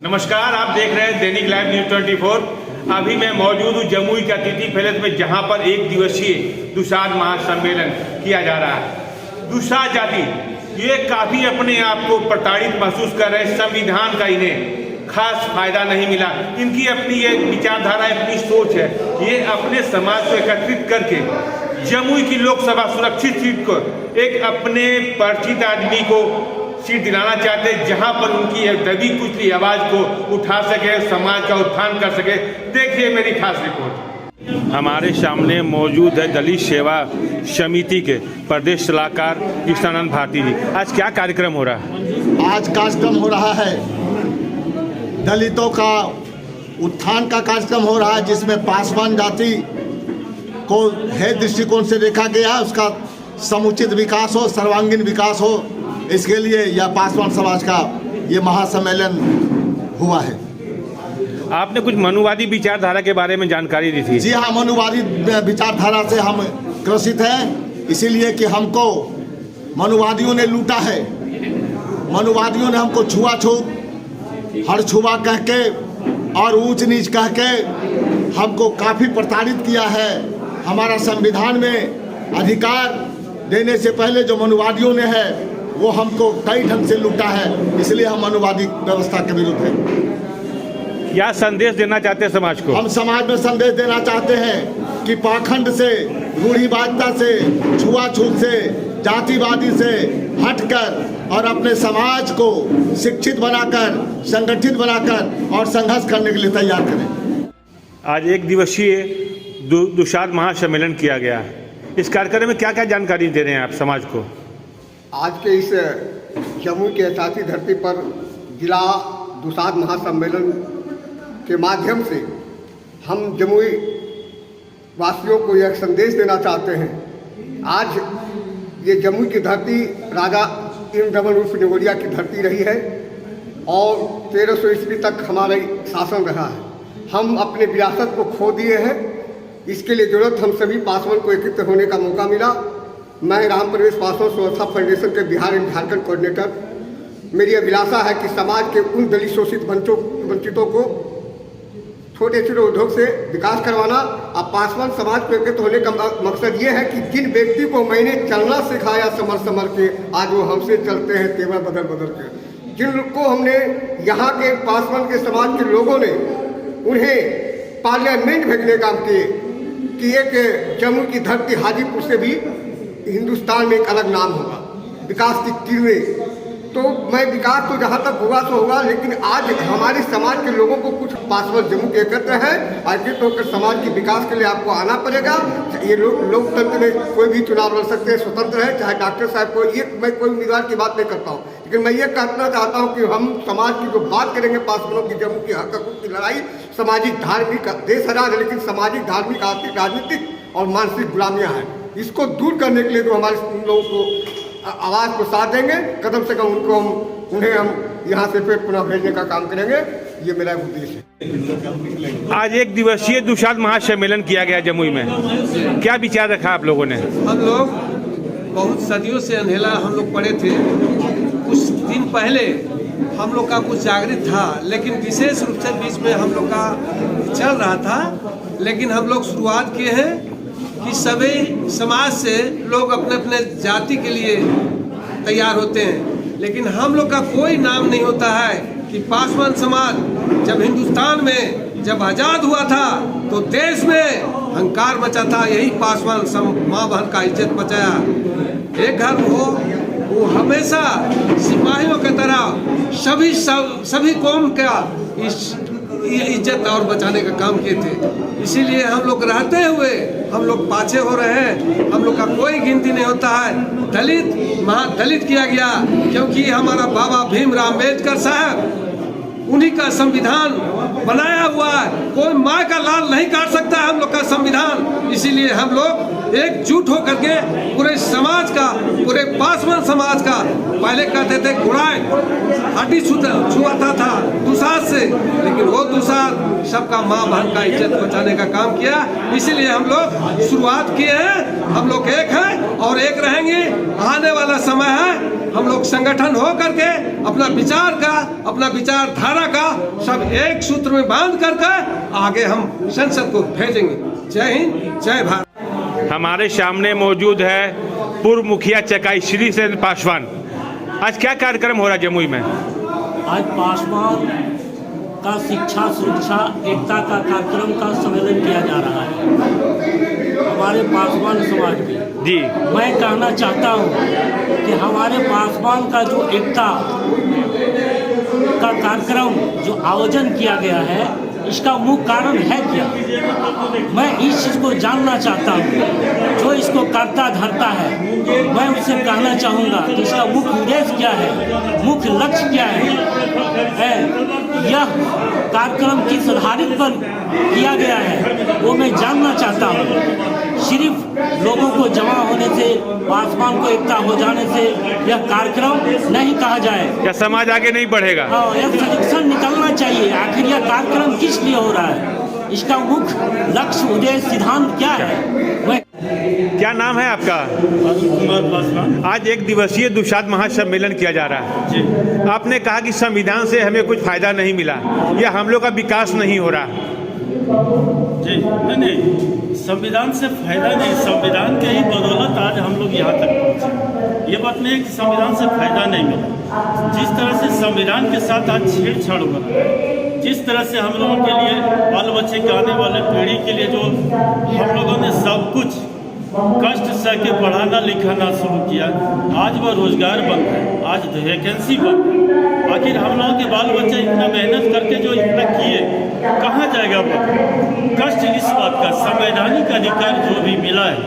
नमस्कार, आप देख रहे हैं दैनिक लाइव न्यूज 24। अभी मैं मौजूद हूँ जमुई के अतिथि पैलेस में, जहाँ पर एक दिवसीय दुसाध महासम्मेलन किया जा रहा है। दुसाध जाति ये काफ़ी अपने आप को प्रताड़ित महसूस कर रहे हैं। संविधान का इन्हें खास फायदा नहीं मिला। इनकी अपनी ये विचारधारा, अपनी सोच है। ये अपने समाज को एकत्रित करके जमुई की लोकसभा सुरक्षित सीट को एक अपने परिचित आदमी को सीट दिलाना चाहते हैं, जहां पर उनकी दबी कुचली आवाज को उठा सके, समाज का उत्थान कर सके। देखिए मेरी खास रिपोर्ट। हमारे सामने मौजूद है दलित सेवा समिति के प्रदेश सलाहकार कृष्णानंद भारती जी। आज क्या कार्यक्रम हो रहा है? आज कार्यक्रम हो रहा है दलितों का उत्थान का कार्यक्रम हो रहा है, जिसमें पासवान जाति को है दृष्टिकोण से देखा गया है, उसका समुचित विकास हो, सर्वांगीण विकास हो, इसके लिए यह पासवान समाज का ये महासम्मेलन हुआ है। आपने कुछ मनुवादी विचारधारा के बारे में जानकारी दी थी। जी हाँ, मनुवादी विचारधारा से हम ग्रसित हैं, इसीलिए कि हमको मनुवादियों ने लूटा है। मनुवादियों ने हमको छुआछूत, हड़छुआ कह के और ऊंच नीच कह के हमको काफ़ी प्रताड़ित किया है। हमारा संविधान में अधिकार देने से पहले जो मनुवादियों ने है वो हमको कई ढंग से लूटा है, इसलिए हम मनुवादी व्यवस्था के विरुद्ध हैं। क्या संदेश देना चाहते हैं समाज को? हम समाज में संदेश देना चाहते हैं कि पाखंड से, रूढ़िवादिता से, छुआछूत से, जातिवादी से हटकर और अपने समाज को शिक्षित बनाकर, संगठित बनाकर और संघर्ष करने के लिए तैयार करें। आज एक दिवसीय दुसाध महासम्मेलन किया गया। इस कार्यक्रम में क्या क्या जानकारी दे रहे हैं आप समाज को? आज के इस जमुई के ऐतिहासिक धरती पर जिला दुसाध महासम्मेलन के माध्यम से हम जमुई वासियों को यह संदेश देना चाहते हैं। आज ये जमुई की धरती राजा इंद्रदमन उर्फ निगोरिया की धरती रही है और 1300 ईस्वी तक हमारा शासन रहा है। हम अपने विरासत को खो दिए हैं। इसके लिए जरूरत हम सभी पासवान को एकत्रित होने का मौका मिला। मैं राम प्रवेश पासवान सुरक्षा फाउंडेशन के बिहार एवं झारखंड कोऑर्डिनेटर। मेरी अभिलाषा है कि समाज के उन दलित शोषित वंचितों को छोटे छोटे उद्योग से विकास करवाना। अब पासवान समाज को एकत्रित होने का मकसद ये है कि जिन व्यक्ति को मैंने चलना सिखाया समर समर के, आज वो हमसे चलते हैं तेवर बदल बदल के। जिनको हमने यहाँ के पासवान के समाज के लोगों ने उन्हें पार्लियामेंट भेजने काम किए कि एक जम्मू की धरती हाजीपुर से भी हिंदुस्तान में एक अलग नाम होगा, विकास की किरणें। तो मैं विकास तो जहाँ तक होगा तो होगा, लेकिन आज हमारे समाज के लोगों को कुछ पासवान जम्मू के एकत्र है। एकत्रित होकर समाज के विकास के लिए आपको आना पड़ेगा। ये लोकतंत्र में कोई भी चुनाव लड़ सकते हैं, स्वतंत्र है, चाहे डॉक्टर साहब को। ये मैं कोई उम्मीदवार की बात नहीं करता हूँ, लेकिन मैं ये कहना चाहता हूँ कि हम समाज की जो बात करेंगे पासवानों की जम्मू की हक की लड़ाई सामाजिक धार्मिक देश आजाद है, लेकिन सामाजिक धार्मिक आर्थिक राजनीतिक और मानसिक गुलामियाँ हैं। इसको दूर करने के लिए जो हमारे लोगों को आवाज़ को साथ देंगे, कदम से कदम उन्हें हम यहाँ से फिर पुनः भेजने का काम करेंगे। ये मेरा उद्देश्य है। आज एक दिवसीय दुसाध महासम्मेलन किया गया जमुई में, क्या विचार रखा आप लोगों ने? हम लोग बहुत सदियों से अंधेला हम लोग पढ़े थे। कुछ दिन पहले हम लोग का कुछ जागृत था, लेकिन विशेष रूप से बीच में हम लोग का चल रहा था। लेकिन हम लोग शुरुआत किए हैं कि सभी समाज से लोग अपने अपने जाति के लिए तैयार होते हैं, लेकिन हम लोग का कोई नाम नहीं होता है कि पासवान समाज जब हिंदुस्तान में जब आज़ाद हुआ था तो देश में अहंकार मचा था। यही पासवान माँ बहन का इज्जत बचाया। एक घर वो हमेशा सिपाहियों की तरह सभी कौम का इज्जत और बचाने का काम किए थे। इसीलिए हम लोग रहते हुए हम लोग पाछे हो रहे हैं। हम लोग का कोई गिनती नहीं होता है। दलित महादलित किया गया क्योंकि हमारा बाबा भीमराव अम्बेडकर साहब उन्हीं का संविधान बनाया हुआ है। कोई माँ का लाल नहीं काट सकता है हम लोग का संविधान। इसीलिए हम लोग एकजुट होकर के पूरे समाज का, पूरे पासवान समाज का, पहले कहते थे गुड़ाई हड्डी छुआता था दुसाध से, लेकिन वो दुसाध सबका माँ बहन का इज्जत बचाने का काम किया। इसीलिए हम लोग शुरुआत किए हैं। हम लोग एक हैं और एक रहेंगे। आने वाला समय है हम लोग संगठन हो करके अपना विचार का, अपना विचारधारा का सब एक सूत्र में बांध करके आगे हम संसद को भेजेंगे। जय हिंद, जय भारत। हमारे सामने मौजूद है पूर्व मुखिया चकाई श्री सेन पासवान। आज क्या कार्यक्रम हो रहा है जमुई में? आज पासवान का शिक्षा सुरक्षा एकता का कार्यक्रम का सम्मेलन किया जा रहा है हमारे पासवान समाज में। जी, मैं कहना चाहता हूँ कि हमारे पासवान का जो एकता का कार्यक्रम जो आयोजन किया गया है, इसका मुख्य कारण है क्या? मैं इस चीज़ को जानना चाहता हूँ। जो इसको करता धरता है, मैं उससे कहना चाहूँगा कि इसका मुख्य उद्देश्य क्या है, मुख्य लक्ष्य क्या है। यह कार्यक्रम किस आधारित पर किया गया है वो मैं जानना चाहता हूँ। सिर्फ लोगों को जमा होने से, पासवान को एकता हो जाने से यह कार्यक्रम नहीं कहा जाए। क्या समाज आगे नहीं बढ़ेगा? हाँ, यह सजेशन निकलना चाहिए। आखिर यह कार्यक्रम किस लिए हो रहा है, इसका मुख्य लक्ष्य उद्देश्य सिद्धांत क्या है। क्या नाम है आपका? कुमार पासवान। आज एक दिवसीय दुसाध महासम्मेलन किया जा रहा है जी। आपने कहा कि संविधान से हमें कुछ फायदा नहीं मिला या हम लोग का विकास नहीं हो रहा। जी नहीं, संविधान से फायदा नहीं, संविधान के ही बदौलत आज हम लोग यहाँ तक पहुँचे। ये बात नहीं है कि संविधान से फायदा नहीं मिला। जिस तरह से संविधान के साथ आज छेड़छाड़ हो रहा है, जिस तरह से हम लोगों के लिए, बाल बच्चे के आने वाले पीढ़ी के लिए जो हम लोगों ने सब कुछ कष्ट सह के पढ़ाना लिखाना शुरू किया, आज वह रोजगार बंद है, आज वैकेंसी बंद है। आखिर हम लोगों के बाल बच्चे इतना मेहनत करके जो इतना किए, कहाँ जाएगा वो? कष्ट इस बात का, संवैधानिक अधिकार जो भी मिला है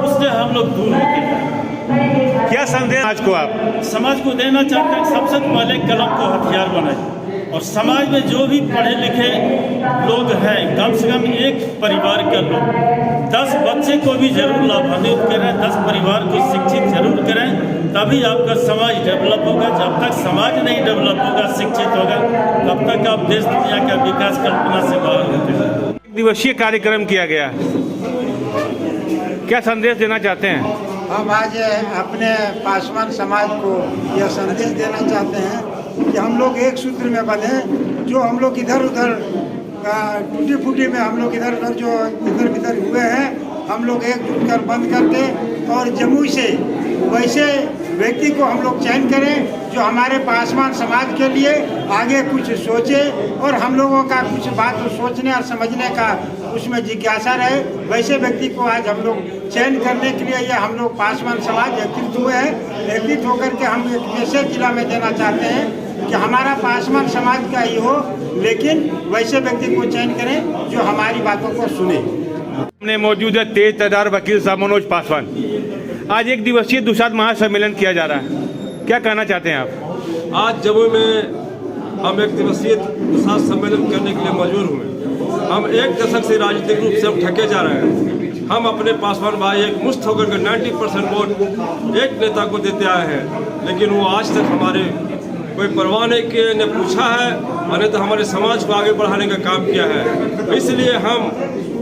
उससे हम लोग दूर होते हैं। क्या संदेश आज को आप समाज को देना चाहते हैं? सबसे पहले कलम को हथियार बनाए और समाज में जो भी पढ़े लिखे लोग हैं, कम से कम एक परिवार के लोग 10 बच्चे को भी जरूर लाभान्वित करें, 10 परिवार को शिक्षित जरूर करें, तभी आपका समाज डेवलप होगा। जब तक समाज नहीं डेवलप होगा, शिक्षित होगा, तब तक आप देश दुनिया का विकास कल्पना से बाहर होते हैं। एक दिवसीय कार्यक्रम किया गया, क्या संदेश देना चाहते हैं? हम आज अपने पासवान समाज को यह संदेश देना चाहते हैं कि हम लोग एक सूत्र में बंधे। जो हम लोग इधर उधर टूटी फूटी में हम लोग इधर उधर जो इधर उधर हुए हैं, हम लोग एकजुट कर बंद करके और जमुई से वैसे व्यक्ति को हम लोग चयन करें जो हमारे पासवान समाज के लिए आगे कुछ सोचे और हम लोगों का कुछ बात सोचने और समझने का उसमें जिज्ञासा रहे। वैसे व्यक्ति को आज हम लोग चयन करने के लिए ये हम लोग पासवान समाज एकत्रित हुए हैं। एकत्रित होकर के हम एक मैसेज जिला में देना चाहते हैं कि हमारा पासवान समाज का ही हो, लेकिन वैसे व्यक्ति को चयन करें जो हमारी बातों को सुने। हमने मौजूद है तेज तर्रार वकील साहब मनोज पासवान। आज एक दिवसीय दुसाध महासम्मेलन किया जा रहा है, क्या कहना चाहते हैं आप? आज जमुई में हम एक दिवसीय दुसाध सम्मेलन करने के लिए मजबूर हुए। हम एक दशक से राजनीतिक रूप से हम ठगे जा रहे हैं। हम अपने पासवान भाई एक मुश्त होकर के 90% वोट एक नेता को देते आए हैं, लेकिन वो आज तक हमारे कोई परवाह नहीं किए, ने पूछा है और नहीं तो हमारे समाज को आगे बढ़ाने का काम किया है। इसलिए हम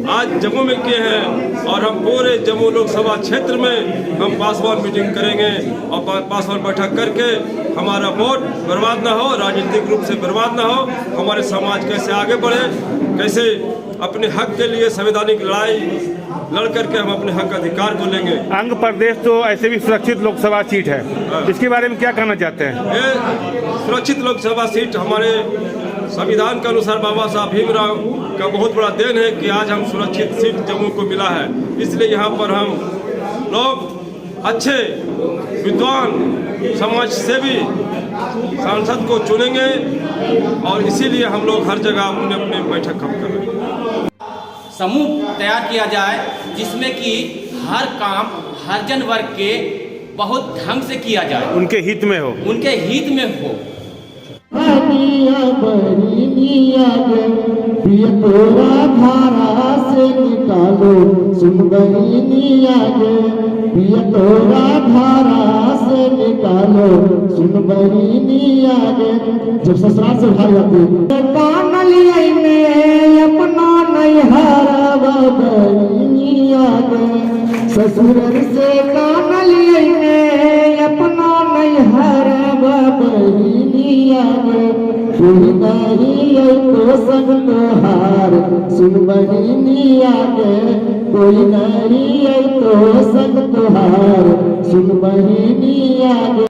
आज जम्मू में किए हैं और हम पूरे जम्मू लोकसभा क्षेत्र में हम पासवान मीटिंग करेंगे और पासवान बैठक करके हमारा वोट बर्बाद ना हो, राजनीतिक रूप से बर्बाद ना हो, हमारे समाज कैसे आगे बढ़े, कैसे अपने हक के लिए संवैधानिक लड़ाई लड़ करके हम अपने हक अधिकार को लेंगे। अंग प्रदेश तो ऐसे भी सुरक्षित लोकसभा सीट है, इसके बारे में क्या कहना चाहते हैं? ये सुरक्षित लोकसभा सीट हमारे संविधान के अनुसार बाबा साहब भीमराव का बहुत बड़ा देन है कि आज हम सुरक्षित सीट जम्मू को मिला है। इसलिए यहाँ पर हम लोग अच्छे विद्वान समाज सेवी सांसद को चुनेंगे और इसीलिए हम लोग हर जगह अपने अपने बैठक हम कर रहे हैं। समूह तैयार किया जाए जिसमें कि हर काम हरिजन वर्ग के बहुत ढंग से किया जाए, उनके हित में हो, उनके हित में हो। तोरा धारा से निकालो सुन बहिनिया गे, तोरा धारा से निकालो सुन बहिनिया गे। जब ससुराल से भाग जाते कानलिया में अपना नहीं हरा बहिनिया आगे ससुर से कान लिए अपना नैहर बहिनी आगे कोई नहीं तो संग तोहार सुन बहिनी आगे कोई नहीं तो संग तोहार सुन बहिनी आगे।